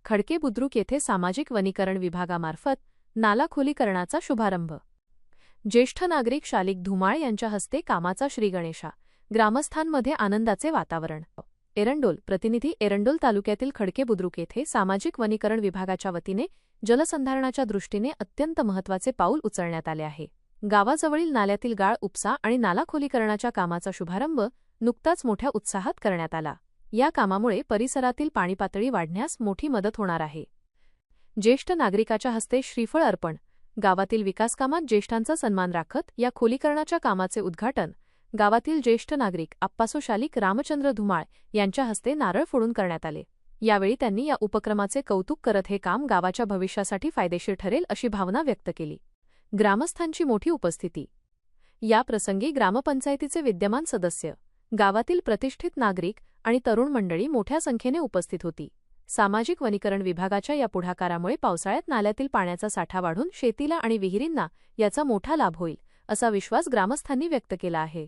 खडके बुद्रुक येथे सामाजिक वनीकरण विभागामार्फत नाला खोलीकरणाचा शुभारंभ। ज्येष्ठ नागरिक शालिक धुमाळ यांच्या हस्ते कामाचा श्रीगणेशा। ग्रामस्थांमध्ये आनंदाचे वातावरण। एरंडोल प्रतिनिधी एरंडोल तालुक्यातील खडके बुद्रुक येथे सामाजिक वनीकरण विभागाच्या वतीने जलसंधारणाच्या दृष्टीने अत्यंत महत्त्वाचे पाऊल उचलण्यात आले आहे। गावाजवळील नाल्यातील गाळ उपसा आणि नाला खोलीकरणाच्या कामाचा शुभारंभ नुकताच मोठ्या उत्साहात करण्यात आला। या कामामुळे परिसरातील पाणीपातळी वाढण्यास मोठी मदत होणार आहे। ज्येष्ठ नागरिकाच्या हस्ते श्रीफळ अर्पण। गावातील विकासकामात ज्येष्ठांचा सन्मान राखत या खोलीकरणाच्या कामाचे उद्घाटन गावातील ज्येष्ठ नागरिक आप्पासो शालिक रामचंद्र धुमाळ यांच्या हस्ते नारळ फोडून करण्यात आले। यावेळी त्यांनी या उपक्रमाचे कौतुक करत हे काम गावाच्या भविष्यासाठी फायदेशीर ठरेल अशी भावना व्यक्त केली। ग्रामस्थांची मोठी उपस्थिती। या प्रसंगी ग्रामपंचायतीचे विद्यमान सदस्य, गावातील प्रतिष्ठित नागरिक आणि तरुण मंडळी मोठ्या संख्येने उपस्थित होती। सामाजिक वनीकरण विभागाच्या या पुढाकारामुळे पावसाळ्यात नाल्यातील पाण्याचा साठा वाढून शेतीला आणि विहिरींना याचा मोठा लाभ होईल असा विश्वास ग्रामस्थांनी व्यक्त केला आहे।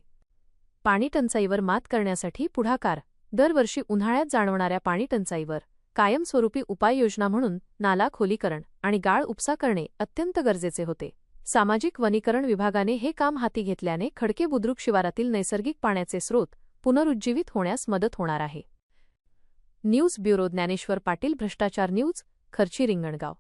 पाणी टंचाईवर मात करण्यासाठी पुढाकार। दरवर्षी उन्हाळ्यात जाणवणाऱ्या पाणी टंचाईवर कायमस्वरूपी उपाययोजना म्हणून नाला खोलीकरण आणि गाळ उपसा करणे अत्यंत गरजेचे होते। सामाजिक वनीकरण विभागाने हे काम हाती घेतल्याने खडके बुद्रुक शिवारातील नैसर्गिक पाण्याचे स्रोत पुनरुज्जीवित होण्यास मदत होणार आहे। न्यूज ब्युरो ज्ञानेश्वर पाटील, भ्रष्टाचार न्यूज, खर्ची, रिंगणगाव।